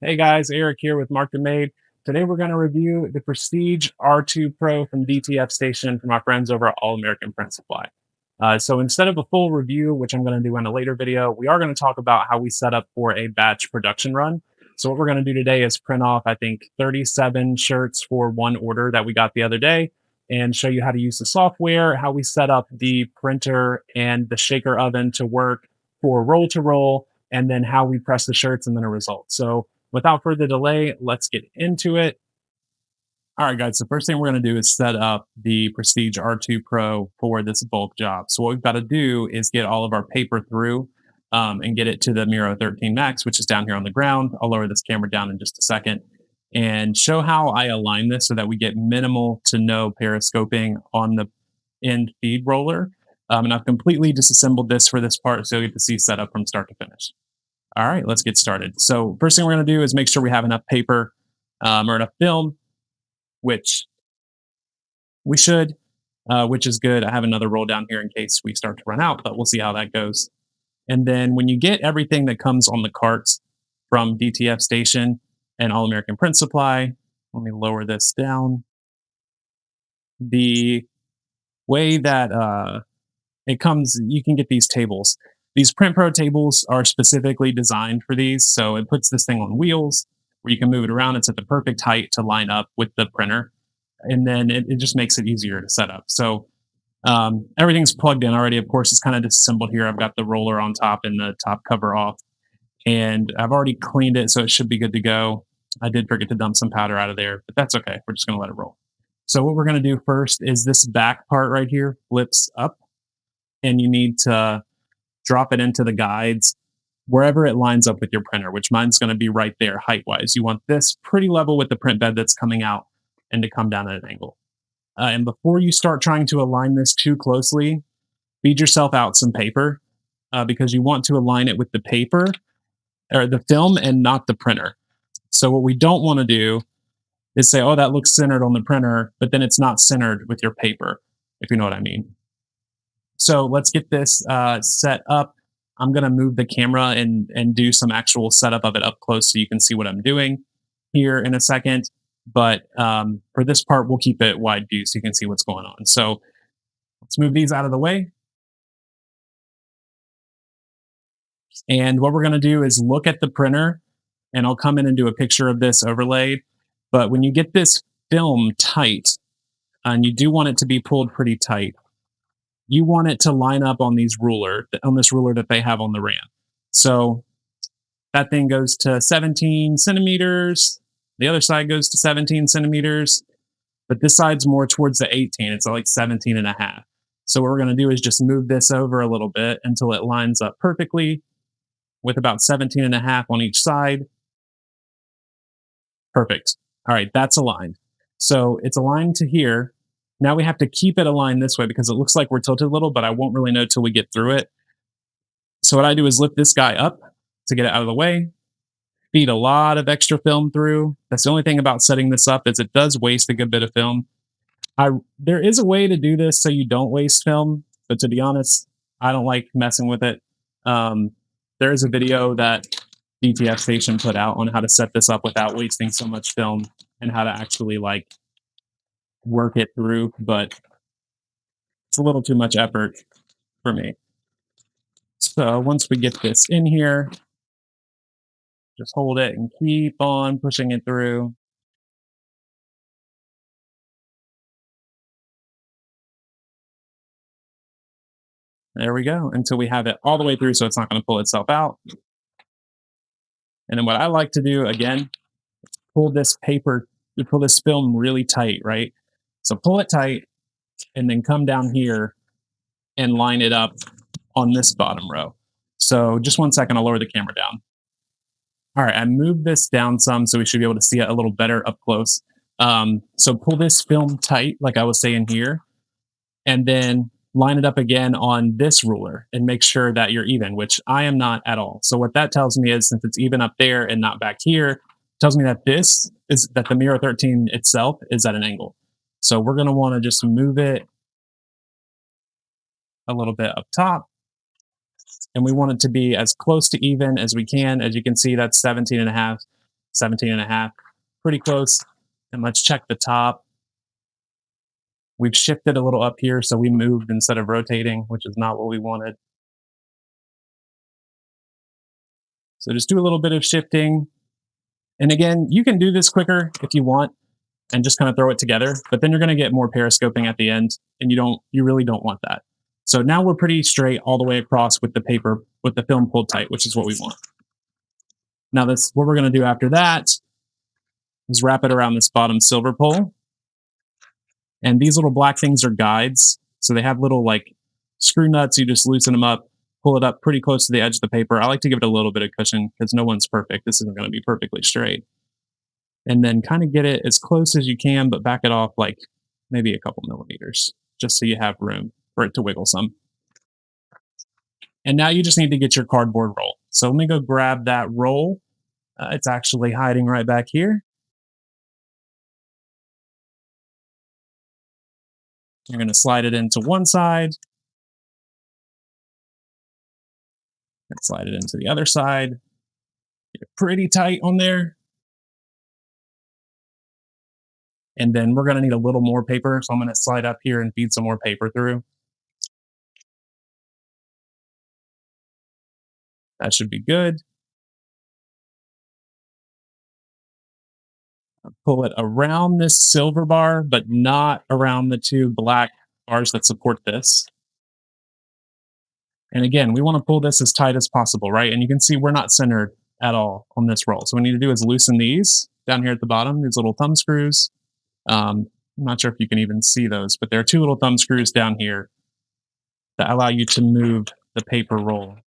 Hey guys, Eric here with Marked and Made. Today we're going to review the Prestige R2 Pro from DTF Station from our friends over at All American Print Supply. So instead of a full review, which I'm going to do in a later video, we are going to talk about how we set up for a batch production run. So what we're going to do today is print off, I think, 37 shirts for one order that we got the other day and show you how to use the software, how we set up the printer and the shaker oven to work for roll to roll, and then how we press the shirts and then a result. So without further delay, let's get into it. All right, guys. So first thing we're going to do is set up the Prestige R2 Pro for this bulk job. So what we've got to do is get all of our paper through and get it to the Miro 13 Max, which is down here on the ground. I'll lower this camera down in just a second and show how I align this so that we get minimal to no periscoping on the end feed roller. And I've completely disassembled this for this part, so you get to see setup from start to finish. All right, let's get started. So first thing we're going to do is make sure we have enough paper or enough film, which we should, which is good. I have another roll down here in case we start to run out, but we'll see how that goes. And then when you get everything that comes on the carts from DTF Station and All American Print Supply, let me lower this down. The way that it comes, you can get these tables. These Print Pro tables are specifically designed for these. So it puts this thing on wheels where you can move it around. It's at the perfect height to line up with the printer. And then it just makes it easier to set up. So everything's plugged in already. Of course, it's kind of disassembled here. I've got the roller on top and the top cover off. And I've already cleaned it, so it should be good to go. I did forget to dump some powder out of there, but that's okay. We're just going to let it roll. So what we're going to do first is this back part right here flips up, and you need to drop it into the guides wherever it lines up with your printer, which mine's going to be right there height wise. You want this pretty level with the print bed that's coming out and to come down at an angle. And before you start trying to align this too closely, feed yourself out some paper because you want to align it with the paper or the film and not the printer. So what we don't want to do is say, oh, that looks centered on the printer, but then it's not centered with your paper, if you know what I mean. So let's get this set up. I'm going to move the camera and do some actual setup of it up close so you can see what I'm doing here in a second. But for this part, we'll keep it wide view so you can see what's going on. So let's move these out of the way. And what we're going to do is look at the printer, and I'll come in and do a picture of this overlaid. But when you get this film tight, and you do want it to be pulled pretty tight, you want it to line up on this ruler that they have on the RAM. So that thing goes to 17 centimeters. The other side goes to 17 centimeters, but this side's more towards the 18. It's like 17 and a half. So what we're going to do is just move this over a little bit until it lines up perfectly with about 17 and a half on each side. Perfect. All right, that's aligned. So it's aligned to here. Now we have to keep it aligned this way because it looks like we're tilted a little, but I won't really know till we get through it. So what I do is lift this guy up to get it out of the way, feed a lot of extra film through. That's the only thing about setting this up is it does waste a good bit of film. There is a way to do this so you don't waste film, but to be honest, I don't like messing with it. There is a video that DTF Station put out on how to set this up without wasting so much film and how to actually like work it through, but it's a little too much effort for me. So once we get this in here, just hold it and keep on pushing it through. There we go, until we have it all the way through so it's not going to pull itself out. And then what I like to do again, pull this paper, you pull this film really tight, right? So pull it tight and then come down here and line it up on this bottom row. So just one second, I'll lower the camera down. All right, I moved this down some so we should be able to see it a little better up close. So pull this film tight, like I was saying here, and then line it up again on this ruler and make sure that you're even, which I am not at all. So what that tells me is since it's even up there and not back here, it tells me that that the Miro 13 itself is at an angle. So we're going to want to just move it a little bit up top, and we want it to be as close to even as we can. As you can see, that's 17 and a half. 17 and a half, pretty close. And let's check the top. We've shifted a little up here, so we moved instead of rotating, which is not what we wanted. So just do a little bit of shifting. And again, you can do this quicker if you want and just kind of throw it together, but then you're going to get more periscoping at the end and you really don't want that. So now we're pretty straight all the way across with the paper, with the film pulled tight, which is what we want. Now this, what we're going to do after that is wrap it around this bottom silver pole. And these little black things are guides. So they have little like screw nuts. You just loosen them up, pull it up pretty close to the edge of the paper. I like to give it a little bit of cushion because no one's perfect. This isn't going to be perfectly straight. And then kind of get it as close as you can, but back it off like maybe a couple millimeters, just so you have room for it to wiggle some. And now you just need to get your cardboard roll. So let me go grab that roll. It's actually hiding right back here. You're going to slide it into one side and slide it into the other side. Get it pretty tight on there. And then we're going to need a little more paper. So I'm going to slide up here and feed some more paper through. That should be good. Pull it around this silver bar, but not around the two black bars that support this. And again, we want to pull this as tight as possible, right? And you can see we're not centered at all on this roll. So what we need to do is loosen these down here at the bottom, these little thumb screws. I'm not sure if you can even see those, but there are two little thumb screws down here that allow you to move the paper roll.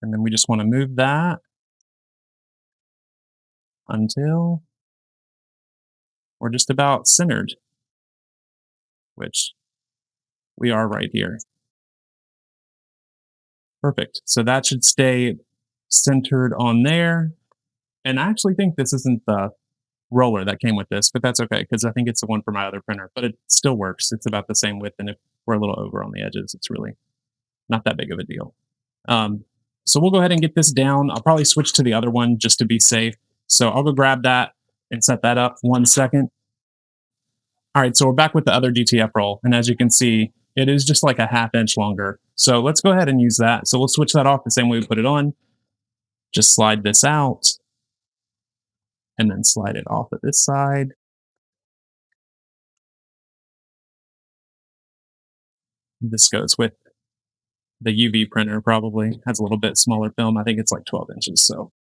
And then we just want to move that until we're just about centered, which we are right here. Perfect. So that should stay centered on there. And I actually think this isn't the roller that came with this, but that's okay because I think it's the one for my other printer, but it still works. It's about the same width. And if we're a little over on the edges, it's really not that big of a deal. So we'll go ahead and get this down. I'll probably switch to the other one just to be safe. So I'll go grab that and set that up 1 second. All right, so we're back with the other DTF roll. And as you can see, it is just like a 1/2 inch longer. So let's go ahead and use that. So we'll switch that off the same way we put it on. Just slide this out and then slide it off of this side. This goes with the UV printer, probably has a little bit smaller film. I think it's like 12 inches. So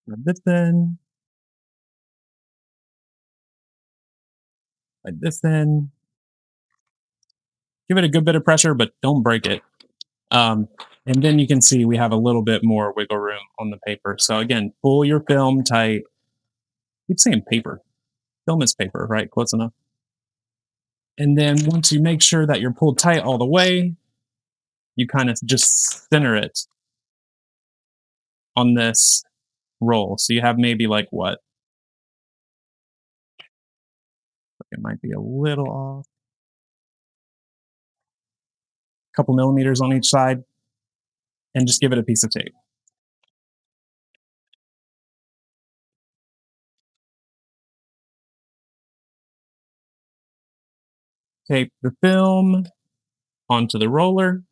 rub this in, like this in. Give it a good bit of pressure, but don't break it. And then you can see we have a little bit more wiggle room on the paper. So again, pull your film tight. Keep saying paper. Film is paper, right? Close enough. And then once you make sure that you're pulled tight all the way, you kind of just center it on this roll. So you have maybe like what? It might be a little off. A couple millimeters on each side. And just give it a piece of tape. Tape the film onto the roller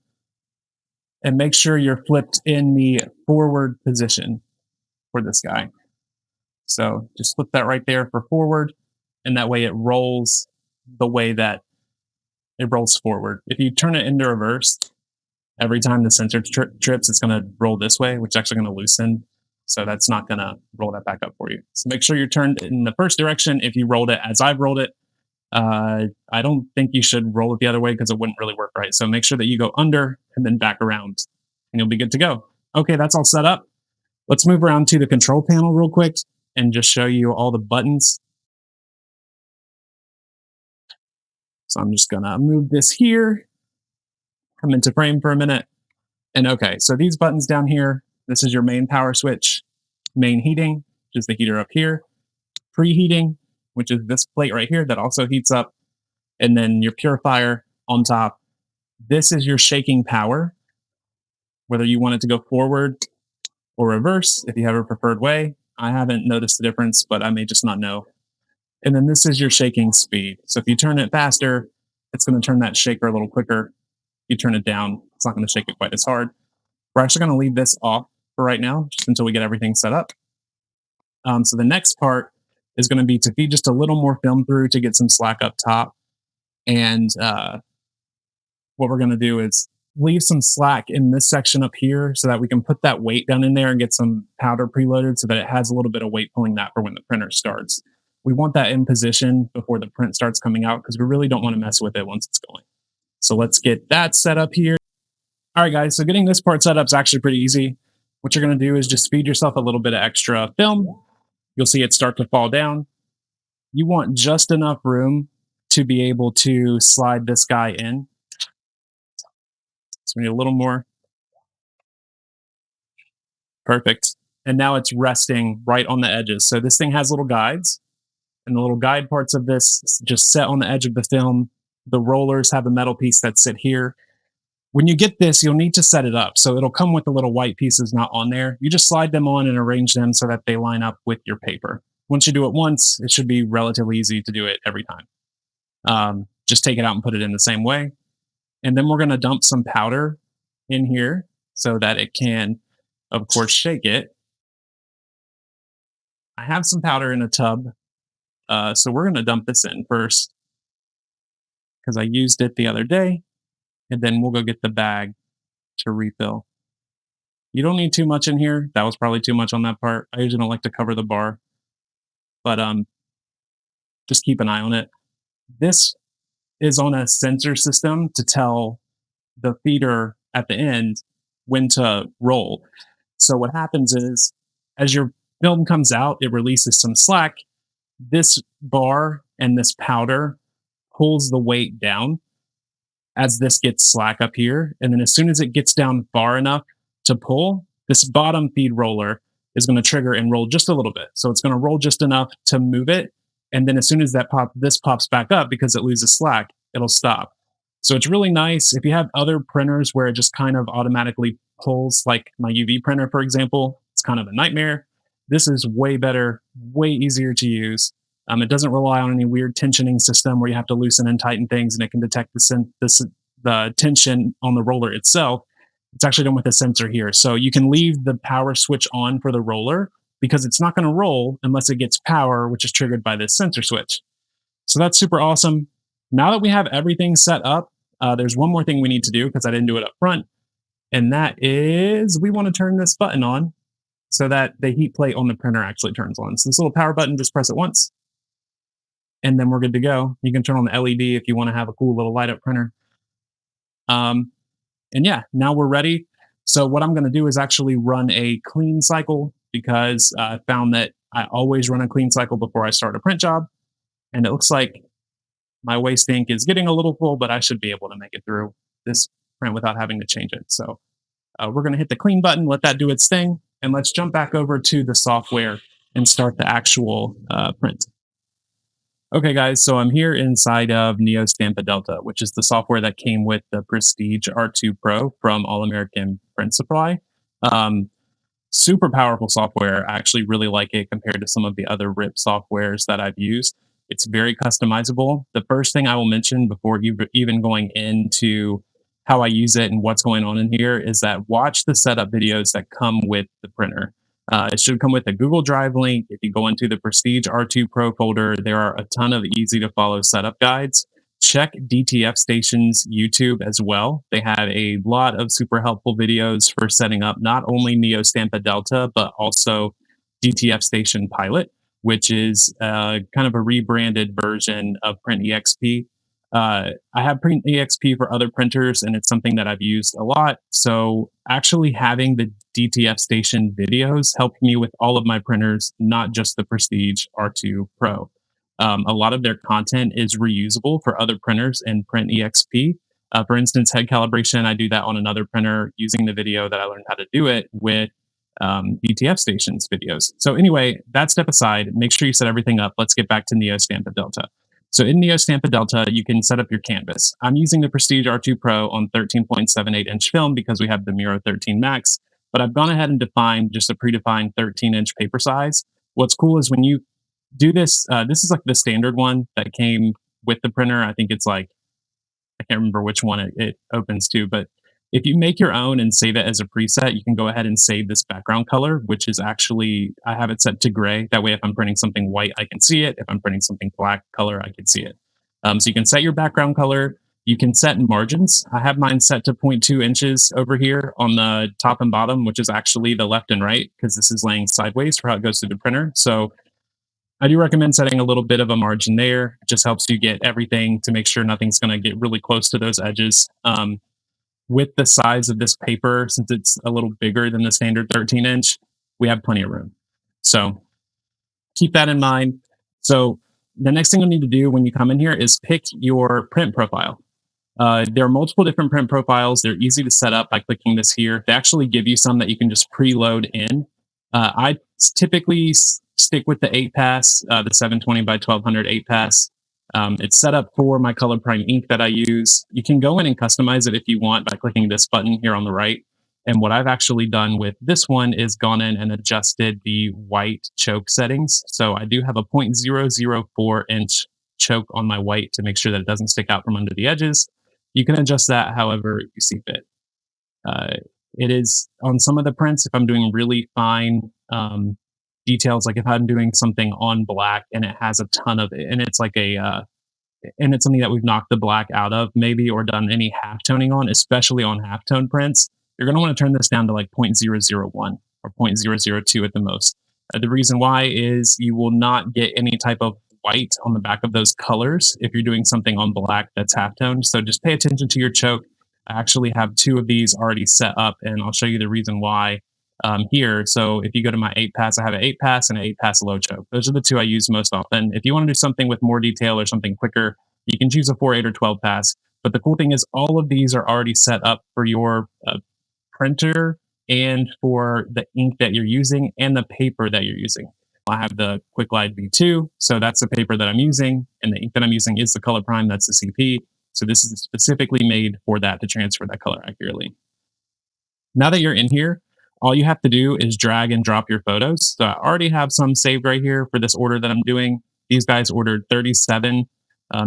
and make sure you're flipped in the forward position for this guy. So just flip that right there for forward, and that way it rolls the way that it rolls forward. If you turn it into reverse, every time the sensor trips, it's going to roll this way, which is actually going to loosen. So that's not going to roll that back up for you. So make sure you're turned in the first direction. If you rolled it as I've rolled it, I don't think you should roll it the other way because it wouldn't really work right. So make sure that you go under and then back around and you'll be good to go. Okay, that's all set up. Let's move around to the control panel real quick and just show you all the buttons. So I'm just gonna move this here, come into frame for a minute. And okay, so these buttons down here, this is your main power switch, main heating, which is the heater up here, preheating, which is this plate right here that also heats up, and then your purifier on top, This is your shaking power, whether you want it to go forward or reverse, if you have a preferred way. I haven't noticed the difference, but I may just not know. And then this is your shaking speed. So if you turn it faster, it's going to turn that shaker a little quicker. If you turn it down, it's not going to shake it quite as hard. We're actually going to leave this off for right now, just until we get everything set up. So the next part is going to be to feed just a little more film through to get some slack up top. And what we're going to do is leave some slack in this section up here so that we can put that weight down in there and get some powder preloaded so that it has a little bit of weight pulling that for when the printer starts. We want that in position before the print starts coming out because we really don't want to mess with it once it's going. So let's get that set up here. All right, guys, so getting this part set up is actually pretty easy. What you're going to do is just feed yourself a little bit of extra film. You'll see it start to fall down. You want just enough room to be able to slide this guy in. So we need a little more. Perfect. And now it's resting right on the edges. So this thing has little guides, and the little guide parts of this just set on the edge of the film. The rollers have a metal piece that sit here. When you get this, you'll need to set it up. So it'll come with the little white pieces not on there. You just slide them on and arrange them so that they line up with your paper. Once you do it once, it should be relatively easy to do it every time. Just take it out and put it in the same way. And then we're going to dump some powder in here so that it can, of course, shake it. I have some powder in a tub, so we're going to dump this in first because I used it the other day, and then we'll go get the bag to refill. You don't need too much in here. That was probably too much on that part. I usually don't like to cover the bar, but just keep an eye on it. This is on a sensor system to tell the feeder at the end when to roll. So what happens is, as your film comes out, it releases some slack. This bar and this powder pulls the weight down as this gets slack up here. And then as soon as it gets down far enough to pull, this bottom feed roller is going to trigger and roll just a little bit. So it's going to roll just enough to move it. And then as soon as this pops back up because it loses slack, it'll stop. So it's really nice. If you have other printers where it just kind of automatically pulls, like my UV printer, for example, it's kind of a nightmare. This is way better, way easier to use. It doesn't rely on any weird tensioning system where you have to loosen and tighten things and it can detect the tension on the roller itself. It's actually done with a sensor here. So you can leave the power switch on for the roller because it's not going to roll unless it gets power, which is triggered by this sensor switch. So that's super awesome. Now that we have everything set up, there's one more thing we need to do because I didn't do it up front. And that is we want to turn this button on so that the heat plate on the printer actually turns on. So this little power button, just press it once, and then we're good to go. You can turn on the LED if you want to have a cool little light up printer. And yeah, now we're ready. So what I'm going to do is actually run a clean cycle because I found that I always run a clean cycle before I start a print job. And it looks like my waste ink is getting a little full, but I should be able to make it through this print without having to change it. So we're going to hit the clean button, let that do its thing, and let's jump back over to the software and start the actual print. Okay, guys, so I'm here inside of NeoStampa Delta, which is the software that came with the Prestige R2 Pro from All American Print Supply. Super powerful software. I actually really like it compared to some of the other RIP softwares that I've used. It's very customizable. The first thing I will mention before even going into how I use it and what's going on in here is that watch the setup videos that come with the printer. It should come with a Google Drive link. If you go into the Prestige R2 Pro folder, there are a ton of easy to follow setup guides. Check DTF Station's YouTube as well. They have a lot of super helpful videos for setting up not only NeoStampa Delta, but also DTF Station Pilot, which is kind of a rebranded version of Print EXP. I have Print EXP for other printers, and it's something that I've used a lot. So actually having the DTF Station videos helped me with all of my printers, not just the Prestige R2 Pro. A lot of their content is reusable for other printers in Print EXP. For instance, head calibration, I do that on another printer using the video that I learned how to do it with DTF Station's videos. So anyway, that step aside, make sure you set everything up. Let's get back to NeoStampa Delta. So in NeoStampa Delta, you can set up your canvas. I'm using the Prestige R2 Pro on 13.78-inch film because we have the Miro 13 Max, but I've gone ahead and defined just a predefined 13-inch paper size. What's cool is when you do this, this is like the standard one that came with the printer. I think it's like I can't remember which one it opens to, but if you make your own and save it as a preset, you can go ahead and save this background color, which is actually, I have it set to gray. That way, if I'm printing something white, I can see it. If I'm printing something black color, I can see it. So you can set your background color. You can set margins. I have mine set to 0.2 inches over here on the top and bottom, which is actually the left and right because this is laying sideways for how it goes through the printer. So I do recommend setting a little bit of a margin there. It just helps you get everything to make sure nothing's going to get really close to those edges. With the size of this paper, since it's a little bigger than the standard 13-inch, we have plenty of room. So keep that in mind. So the next thing you'll need to do when you come in here is pick your print profile. There are multiple different print profiles. They're easy to set up by clicking this here. They actually give you some that you can just preload in. I typically stick with the 8-pass, the 720 by 1200 8-pass. It's set up for my color prime ink that I use. You can go in and customize it if you want by clicking this button here on the right. And what I've actually done with this one is gone in and adjusted the white choke settings. So I do have a 0.004 inch choke on my white to make sure that it doesn't stick out from under the edges. You can adjust that however you see fit. Uh, it is on some of the prints, if I'm doing really fine details, like if I'm doing something on black and it has a ton of it, and it's like and it's something that we've knocked the black out of maybe or done any half toning on, especially on half tone prints, you're going to want to turn this down to like 0.001 or 0.002 at the most. The reason why is you will not get any type of white on the back of those colors if you're doing something on black that's half toned. So just pay attention to your choke. I actually have two of these already set up, and I'll show you the reason why here. So if you go to my 8-pass, I have an 8-pass and an 8-pass low choke. Those are the two I use most often. If you want to do something with more detail or something quicker, you can choose a 4, 8, or 12-pass. But the cool thing is all of these are already set up for your printer and for the ink that you're using and the paper that you're using. I have the QuickLide V2, so that's the paper that I'm using, and the ink that I'm using is the Color Prime, that's the CP. So this is specifically made for that to transfer that color accurately. Now that you're in here, all you have to do is drag and drop your photos. So I already have some saved right here for this order that I'm doing. These guys ordered 37.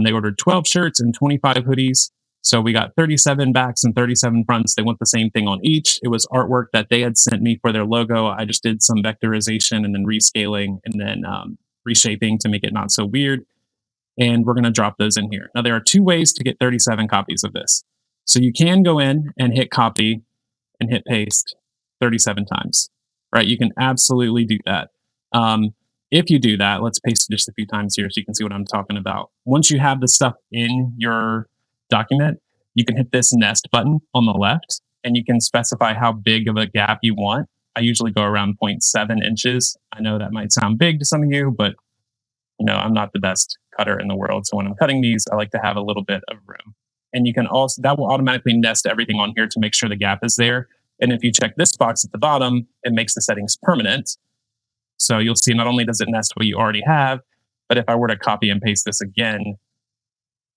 They ordered 12 shirts and 25 hoodies. So we got 37 backs and 37 fronts. They want the same thing on each. It was artwork that they had sent me for their logo. I just did some vectorization and then rescaling and then reshaping to make it not so weird. And we're going to drop those in here. Now, there are two ways to get 37 copies of this. So you can go in and hit copy and hit paste 37 times, right? You can absolutely do that. If you do that, let's paste it just a few times here so you can see what I'm talking about. Once you have the stuff in your document, you can hit this nest button on the left and you can specify how big of a gap you want. I usually go around 0.7 inches. I know that might sound big to some of you, but I'm not the best cutter in the world. So when I'm cutting these, I like to have a little bit of room. And you can also, that will automatically nest everything on here to make sure the gap is there. And if you check this box at the bottom, it makes the settings permanent. So you'll see not only does it nest what you already have, but if I were to copy and paste this again,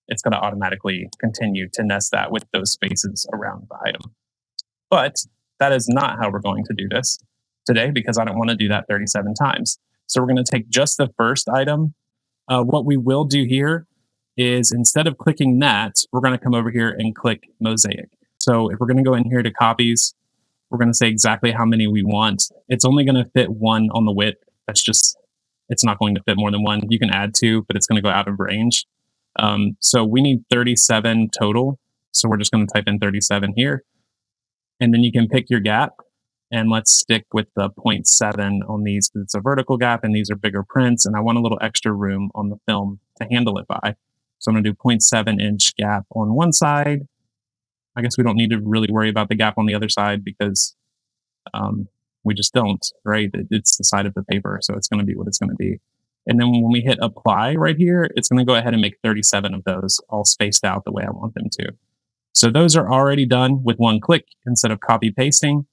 it's going to automatically continue to nest that with those spaces around the item. But that is not how we're going to do this today because I don't want to do that 37 times. So we're going to take just the first item. What we will do here is instead of clicking that, we're going to come over here and click Mosaic. So if we're going to go in here to copies, we're going to say exactly how many we want. It's only going to fit one on the width. It's not going to fit more than one. You can add two, but it's going to go out of range. So we need 37 total. So we're just going to type in 37 here. And then you can pick your gap. And let's stick with the 0.7 on these because it's a vertical gap and these are bigger prints. And I want a little extra room on the film to handle it by. So I'm going to do 0.7 inch gap on one side. I guess we don't need to really worry about the gap on the other side because we just don't, right? It's the side of the paper. So it's going to be what it's going to be. And then when we hit apply right here, it's going to go ahead and make 37 of those all spaced out the way I want them to. So those are already done with one click instead of copy pasting.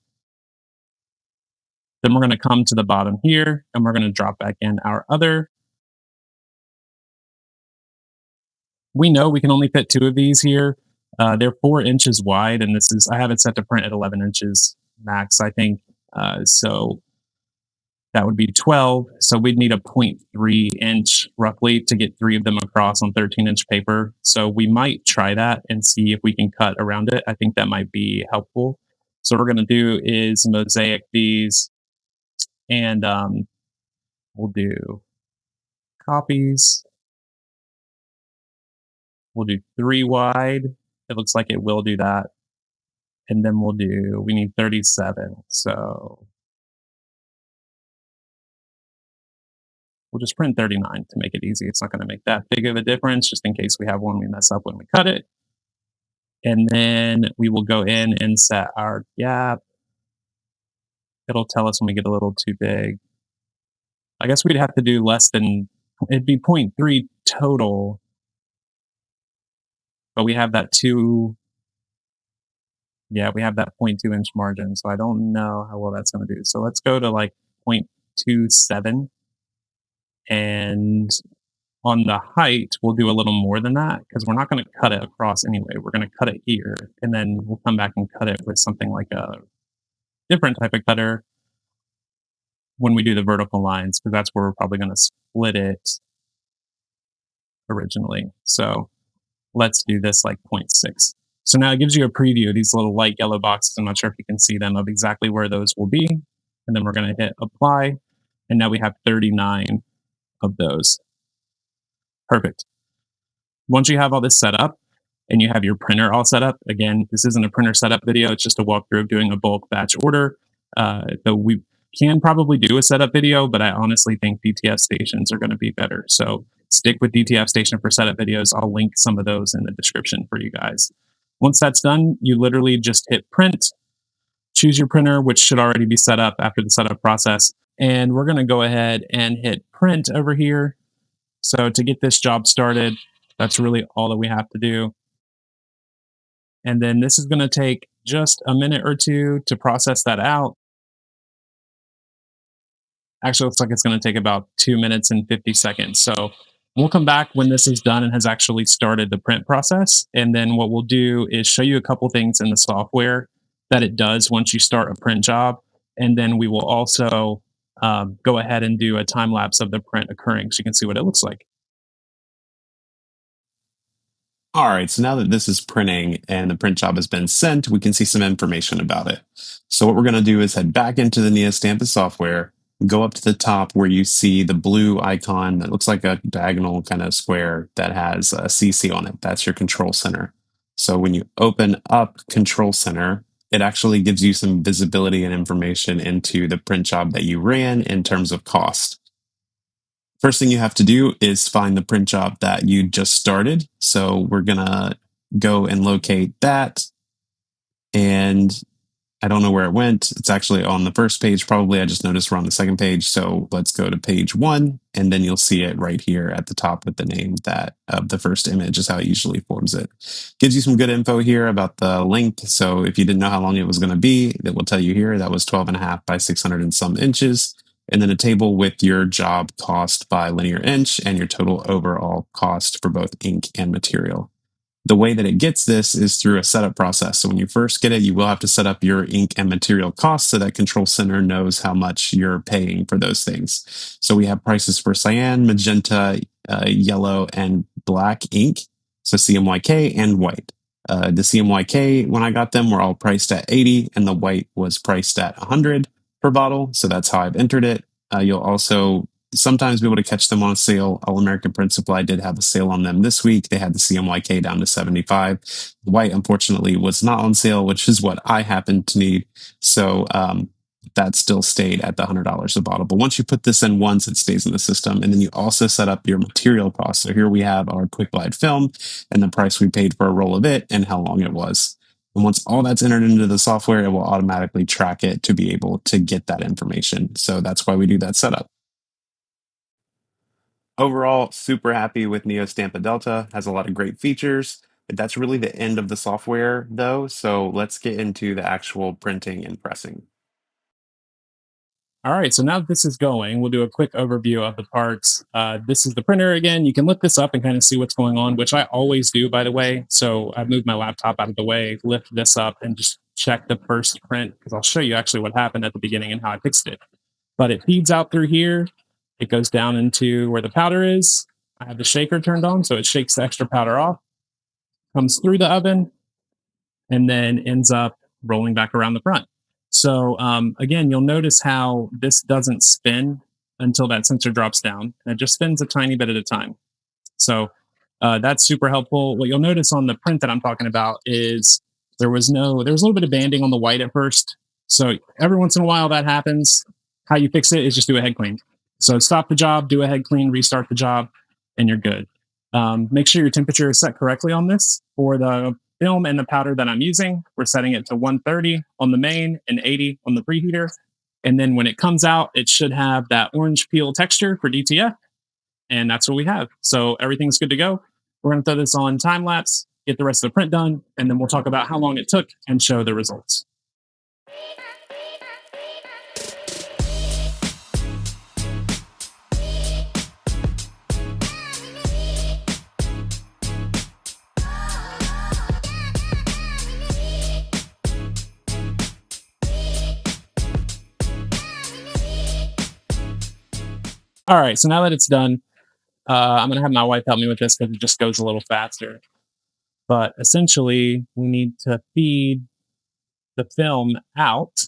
Then we're going to come to the bottom here and we're going to drop back in our other We know we can only fit 2 of these here. They're 4 inches wide, and this is I have it set to print at 11 inches max, I think. So that would be 12. So we'd need a 0.3 inch roughly to get 3 of them across on 13-inch paper. So we might try that and see if we can cut around it. I think that might be helpful. So what we're gonna do is mosaic these, and, we'll do copies. We'll do 3 wide. It looks like it will do that. And then we need 37. So we'll just print 39 to make it easy. It's not going to make that big of a difference, just in case we have one we mess up when we cut it. And then we will go in and set our gap. It'll tell us when we get a little too big. I guess we'd have to do less than, it'd be 0.3 total, but we have that we have that 0.2 inch margin. So I don't know how well that's going to do. So let's go to like 0.27. And on the height, we'll do a little more than that because we're not going to cut it across anyway. We're going to cut it here, and then we'll come back and cut it with something like a different type of cutter when we do the vertical lines, because that's where we're probably going to split it originally. So let's do this like 0.6. So now it gives you a preview of these little light yellow boxes. I'm not sure if you can see them, of exactly where those will be. And then we're going to hit apply. And now we have 39 of those. Perfect. Once you have all this set up and you have your printer all set up, again, this isn't a printer setup video, it's just a walkthrough of doing a bulk batch order. Though we can probably do a setup video, but I honestly think DTF stations are going to be better. So stick with DTF station for setup videos. I'll link some of those in the description for you guys. Once that's done, you literally just hit print, choose your printer, which should already be set up after the setup process. And we're going to go ahead and hit print over here. So to get this job started, that's really all that we have to do. And then this is going to take just a minute or two to process that out. Actually, it looks like it's going to take about 2 minutes and 50 seconds. So we'll come back when this is done and has actually started the print process. And then what we'll do is show you a couple things in the software that it does once you start a print job. And then we will also go ahead and do a time lapse of the print occurring so you can see what it looks like. All right, so now that this is printing and the print job has been sent, we can see some information about it. So what we're going to do is head back into the NeoStampa software, go up to the top where you see the blue icon that looks like a diagonal kind of square that has a CC on it. That's your control center. So when you open up Control Center, it actually gives you some visibility and information into the print job that you ran in terms of cost. First thing you have to do is find the print job that you just started. So we're going to go and locate that. And I don't know where it went. It's actually on the first page. Probably I just noticed we're on the second page. So let's go to page 1, and then you'll see it right here at the top with the name that of the first image is how it usually forms it. Gives you some good info here about the length. So if you didn't know how long it was going to be, that will tell you here that was 12.5 by 600 and some inches. And then a table with your job cost by linear inch and your total overall cost for both ink and material. The way that it gets this is through a setup process. So when you first get it, you will have to set up your ink and material costs so that Control Center knows how much you're paying for those things. So we have prices for cyan, magenta, yellow, and black ink. So CMYK and white. The CMYK, when I got them, were all priced at 80, and the white was priced at 100 per bottle. So that's how I've entered it. You'll also sometimes be able to catch them on sale. All American Print Supply did have a sale on them this week. They had the CMYK down to 75. The white, unfortunately, was not on sale, which is what I happened to need. So that still stayed at the $100 a bottle. But once you put this in once, it stays in the system. And then you also set up your material cost. So here we have our quick glide film and the price we paid for a roll of it and how long it was. And once all that's entered into the software, it will automatically track it to be able to get that information. So that's why we do that setup. Overall, super happy with NeoStampa Delta. Has a lot of great features. But that's really the end of the software, though. So let's get into the actual printing and pressing. All right, so now that this is going, we'll do a quick overview of the parts. This is the printer again. You can look this up and kind of see what's going on, which I always do, by the way. So I moved my laptop out of the way, lift this up, and just check the first print because I'll show you actually what happened at the beginning and how I fixed it. But it feeds out through here. It goes down into where the powder is. I have the shaker turned on, so it shakes the extra powder off, comes through the oven, and then ends up rolling back around the front. So again, you'll notice how this doesn't spin until that sensor drops down. It just spins a tiny bit at a time. So that's super helpful. What you'll notice on the print that I'm talking about is there was a little bit of banding on the white at first. So every once in a while that happens. How you fix it is just do a head clean. So stop the job, do a head clean, restart the job, and you're good. Make sure your temperature is set correctly on this. For the film and the powder that I'm using, we're setting it to 130 on the main and 80 on the preheater. And then when it comes out, it should have that orange peel texture for DTF, and that's what we have. So everything's good to go. We're going to throw this on time lapse, get the rest of the print done, and then we'll talk about how long it took and show the results. All right, so now that it's done, I'm going to have my wife help me with this because it just goes a little faster. But essentially, we need to feed the film out.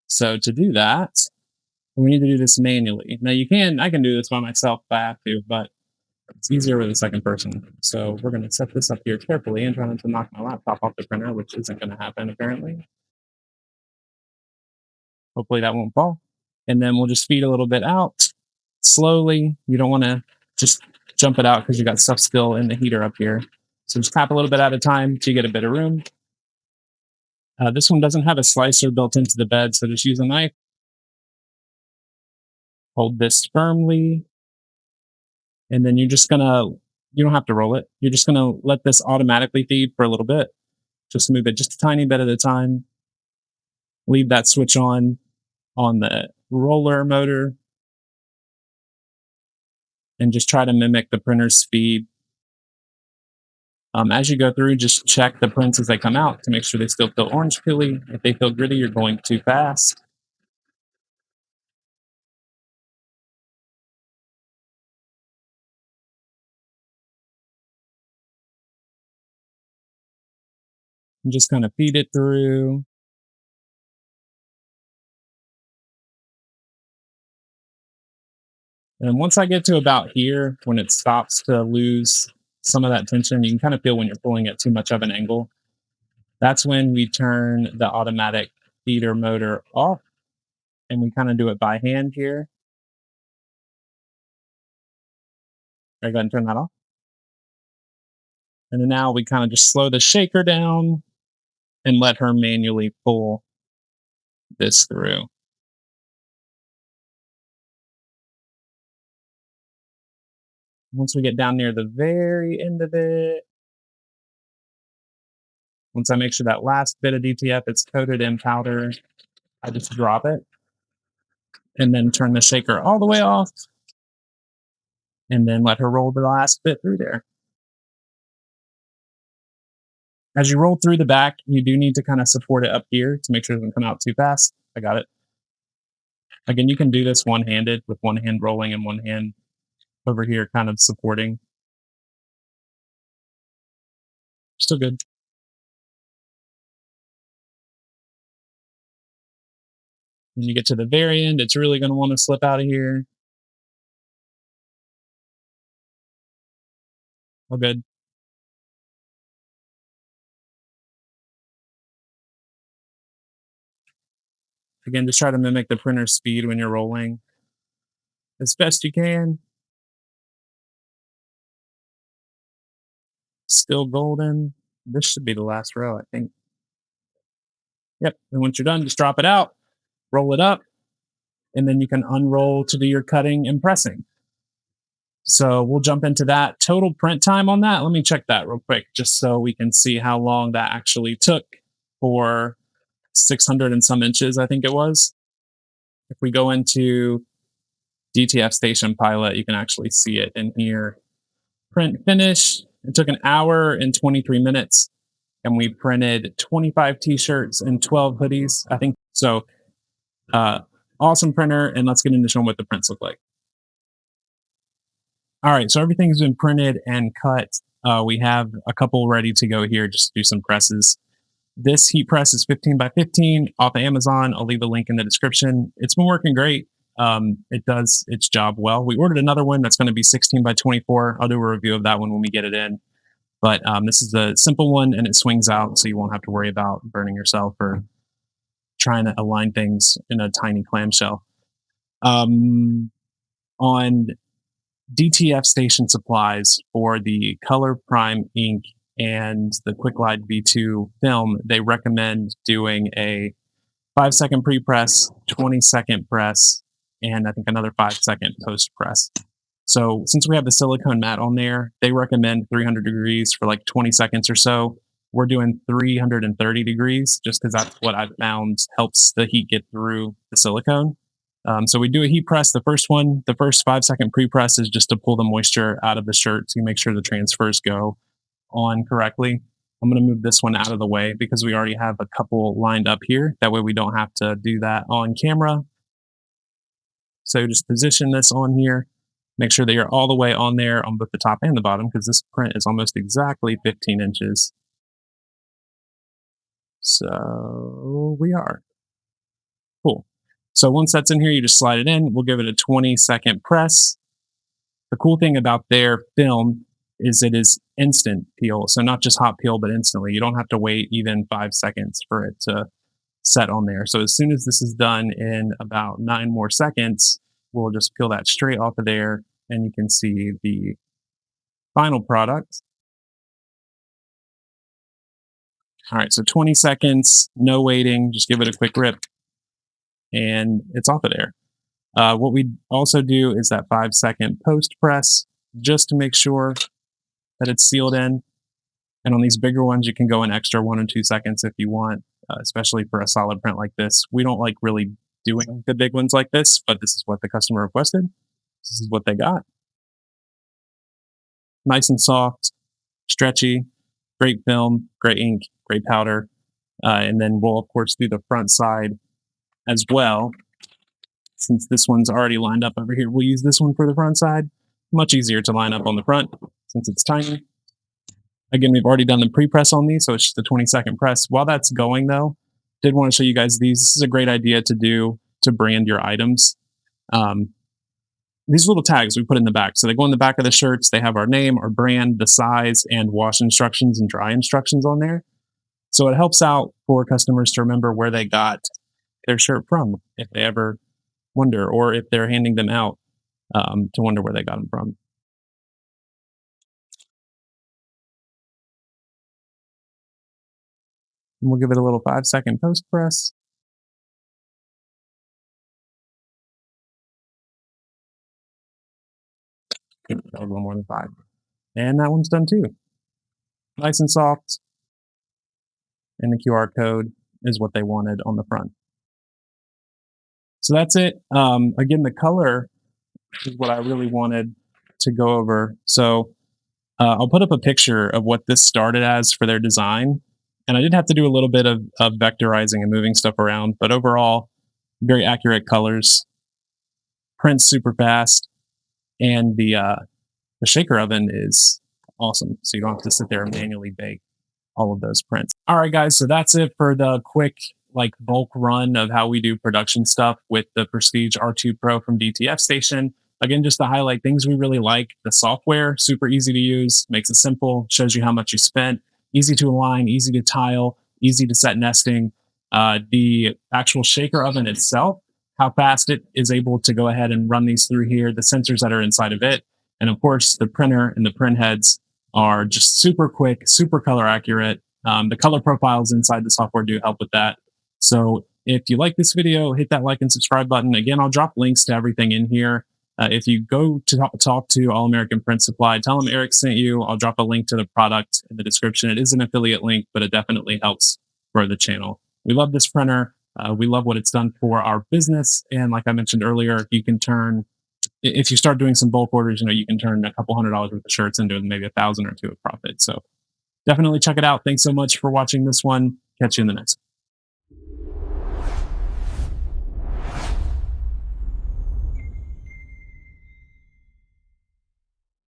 So to do that, we need to do this manually. Now I can do this by myself if I have to, but it's easier with a second person. So we're going to set this up here carefully and try not to knock my laptop off the printer, which isn't going to happen apparently. Hopefully that won't fall. And then we'll just feed a little bit out slowly. You don't want to just jump it out because you got stuff still in the heater up here. So just tap a little bit at a time till you get a bit of room. This one doesn't have a slicer built into the bed, so just use a knife. Hold this firmly. And then you don't have to roll it. You're just gonna let this automatically feed for a little bit. Just move it just a tiny bit at a time. Leave that switch on the roller motor and just try to mimic the printer's speed. As you go through, just check the prints as they come out to make sure they still feel orange peely. If they feel gritty, you're going too fast. And just kind of feed it through. And once I get to about here, when it stops to lose some of that tension, you can kind of feel when you're pulling at too much of an angle. That's when we turn the automatic feeder motor off, and we kind of do it by hand here. I go ahead and turn that off. And then now we kind of just slow the shaker down and let her manually pull this through. Once we get down near the very end of it, once I make sure that last bit of DTF is coated in powder, I just drop it and then turn the shaker all the way off and then let her roll the last bit through there. As you roll through the back, you do need to kind of support it up here to make sure it doesn't come out too fast. I got it. Again, you can do this one-handed with one hand rolling and one hand over here kind of supporting. Still good. When you get to the very end, it's really going to want to slip out of here. All good. Again, just try to mimic the printer's speed when you're rolling as best you can. Still golden. This should be the last row, I think. Yep. And once you're done, just drop it out, roll it up, and then you can unroll to do your cutting and pressing. So we'll jump into that. Total print time on that. Let me check that real quick just so we can see how long that actually took for 600 and some inches, I think it was. If we go into DTF Station Pilot, you can actually see it in here. Print finish. It took an hour and 23 minutes, and we printed 25 t-shirts and 12 hoodies, I think. So, uh, awesome printer, and let's get into showing what the prints look like. All right, so everything's been printed and cut. We have a couple ready to go here, just to do some presses. This heat press is 15 by 15 off of Amazon. I'll leave a link in the description. It's been working great. It does its job well. We ordered another one that's going to be 16 by 24. I'll do a review of that one when we get it in. But this is the simple one, and it swings out, so you won't have to worry about burning yourself or trying to align things in a tiny clamshell. On DTF Station Supplies for the Color Prime ink and the QuickLide V2 film, they recommend doing a 5-second pre-press, 20-second press, and I think another 5-second post-press. So since we have the silicone mat on there, they recommend 300 degrees for like 20 seconds or so. We're doing 330 degrees just because that's what I've found helps the heat get through the silicone. So we do a heat press. The first one, the first 5-second pre-press is just to pull the moisture out of the shirt, so you make sure the transfers go on correctly. I'm going to move this one out of the way because we already have a couple lined up here. That way we don't have to do that on camera. So just position this on here. Make sure that you're all the way on there on both the top and the bottom, because this print is almost exactly 15 inches. So we are. Cool. So once that's in here, you just slide it in. We'll give it a 20-second press. The cool thing about their film is it is instant peel. So not just hot peel, but instantly. You don't have to wait even 5 seconds for it to set on there. So as soon as this is done in about 9 more seconds, we'll just peel that straight off of there, and you can see the final product. All right, so 20 seconds, no waiting, just give it a quick rip, and it's off of there. What we also do is that 5-second post press, just to make sure that it's sealed in. And on these bigger ones, you can go an extra 1 or 2 seconds if you want, especially for a solid print like this. We don't like really doing the big ones like this, but this is what the customer requested. This is what they got. Nice and soft, stretchy, great film, great ink, great powder. And then we'll, of course, do the front side as well. Since this one's already lined up over here, we'll use this one for the front side. Much easier to line up on the front since it's tiny. Again, we've already done the pre-press on these, so it's just a 20-second press. While that's going, though, did want to show you guys these. This is a great idea to do to brand your items. These little tags we put in the back. So they go in the back of the shirts. They have our name, our brand, the size, and wash instructions and dry instructions on there. So it helps out for customers to remember where they got their shirt from if they ever wonder, or if they're handing them out to wonder where they got them from. And we'll give it a little 5-second post press. A little more than 5. And that one's done too. Nice and soft. And the QR code is what they wanted on the front. So that's it. Again, the color is what I really wanted to go over. So I'll put up a picture of what this started as for their design. And I did have to do a little bit of vectorizing and moving stuff around, but overall, very accurate colors. Prints super fast. And the shaker oven is awesome. So you don't have to sit there and manually bake all of those prints. All right, guys. So that's it for the quick, like, bulk run of how we do production stuff with the Prestige R2 Pro from DTF Station. Again, just to highlight things we really like. The software, super easy to use, makes it simple, shows you how much you spent, easy to align, easy to tile, easy to set nesting. The actual shaker oven itself, how fast it is able to go ahead and run these through here, the sensors that are inside of it, and of course the printer and the print heads are just super quick, super color accurate. The color profiles inside the software do help with that. So if you like this video, hit that like and subscribe button. Again, I'll drop links to everything in here. If you go to talk to All American Print Supply, tell them Eric sent you. I'll drop a link to the product in the description. It is an affiliate link, but it definitely helps grow the channel. we love this printer. We love what it's done for our business. And like I mentioned earlier, you can turn, if you start doing some bulk orders, you can turn a couple $100 worth of shirts into maybe 1,000 or two of profit. So definitely check it out. Thanks so much for watching this one. Catch you in the next one.